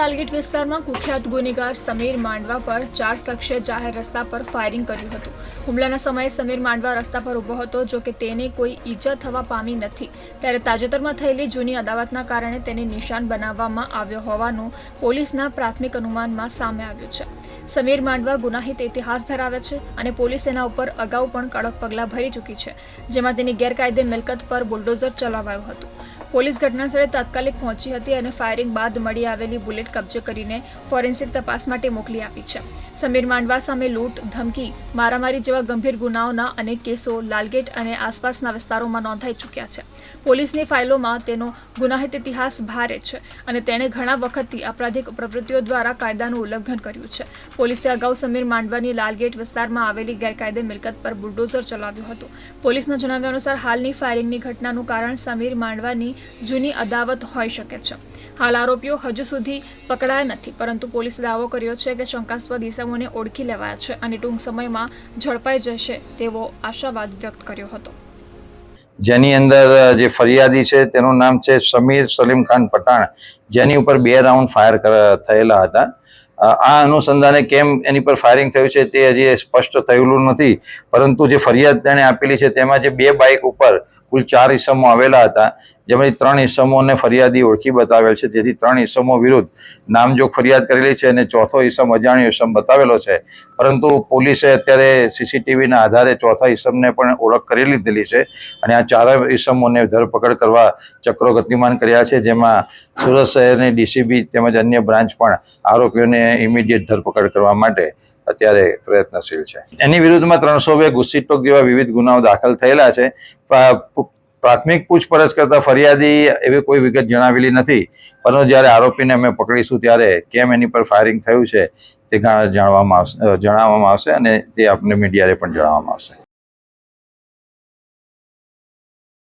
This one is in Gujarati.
લાલગેટ વિસ્તારમાં કુખ્યાત ગુનેગાર સમીર માંડવા પર 4 શખ્સે જાહેર રસ્તા પર ફાયરિંગ કર્યું હતું। હુમલાના સમયે સમીર માંડવા રસ્તા પર ઊભો હતો, જો કે તેને કોઈ ઈજા થવા પામી નથી। ત્યારે તાજેતરમાં થયેલી જૂની અદાવતના કારણે તેને નિશાન બનાવવામાં આવ્યો હોવાનું પોલીસના પ્રાથમિક અનુમાનમાં સામે આવ્યું છે। સમીર માંડવા ગુનાહિત ઇતિહાસ ધરાવે છે અને પોલીસ તેના ઉપર અગાઉ પણ કડક પગલાં ભરી ચૂકી છે, જેમાં તેની ગેરકાયદે મિલકત પર બુલડોઝર ચલાવાયું હતું। પોલીસ ઘટનાસ્થળે તાત્કાલિક પહોંચી હતી અને ફાયરિંગ બાદ મળી આવેલી બુલેટ કબજે કરીને ફોરેન્સિક તપાસ માટે મોકલી આપી છે। સમીર માંડવા સામે લૂંટ, ધમકી, મારામારી જેવા ગંભીર ગુનાઓના અનેક કેસો લાલગેટ અને આસપાસના વિસ્તારોમાં નોંધાઈ ચૂક્યા છે। પોલીસની ફાઇલોમાં તેનો ગુનાહિત ઇતિહાસ ભારે છે અને તેણે ઘણા વખતથી અપરાધિક પ્રવૃત્તિઓ દ્વારા કાયદાનું ઉલ્લંઘન કર્યું છે। પોલીસે અગાઉ સમીર માંડવાની લાલગેટ વિસ્તારમાં આવેલી ગેરકાયદે મિલકત પર બુલડોઝર ચલાવ્યું હતું। પોલીસના જણાવ્યા અનુસાર હાલની ફાયરિંગની ઘટનાનું કારણ સમીર માંડવાની જૂની અદાવત હોઈ શકે છે। હાલ આરોપીઓ હજુ સુધી પકડાયા નથી, પરંતુ પોલીસે દાવો કર્યો છે કે શંકાસ્પદ ઇસમોને ઓળખી લેવાયા છે અને ટૂંક સમયમાં ઝડપાઈ જશે તેવો આશાવાદ વ્યક્ત કર્યો હતો। જેની અંદર જે ફરિયાદી છે તેનું નામ છે સમીર સલીમ ખાન પઠાણ, જેની ઉપર 2 રાઉન્ડ ફાયર થયેલા હતા। આ અનુસંધાને કેમ એની પર ફાયરિંગ થયું છે તે હજી સ્પષ્ટ થયેલું નથી, પરંતુ જે ફરિયાદ તેણે આપેલી છે તેમાં જે 2 બાઇક ઉપર કુલ 4 ઇસમો આવેલા હતા, જેમાંથી 3 ઇસમોને ફરિયાદી ઓળખી બતાવેલ છે, જેથી 3 ઇસમો વિરુદ્ધ નામજોગ ફરિયાદ કરેલી છે અને ચોથો ઇસમ અજાણ્યો ઇસમ બતાવેલો છે। પરંતુ પોલીસે અત્યારે સીસીટીવીના આધારે ચોથા ઇસમને પણ ઓળખ કરી લીધેલી છે અને આ 4 ઇસમોને ધરપકડ કરવા ચક્રો ગતિમાન કર્યા છે, જેમાં સુરત શહેરની ડીસીબી તેમજ અન્ય બ્રાન્ચ પણ આરોપીઓને ઇમિડિયેટ ધરપકડ કરવા માટે અત્યારે પ્રયત્નશીલ છે। એની વિરુદ્ધમાં 302 ગુસ્સીટોક જેવા વિવિધ ગુનાઓ દાખલ થયેલા છે। પ્રાથમિક પૂછપરછ કરતા ફરિયાદી એવી કોઈ વિગત જણાવેલી નથી, પરંતુ જ્યારે આરોપીને અમે પકડીશું ત્યારે કેમ એની પર ફાયરિંગ થયું છે તે જણાવવામાં આવશે અને તે આપને મીડિયાને પણ જણાવવામાં આવશે।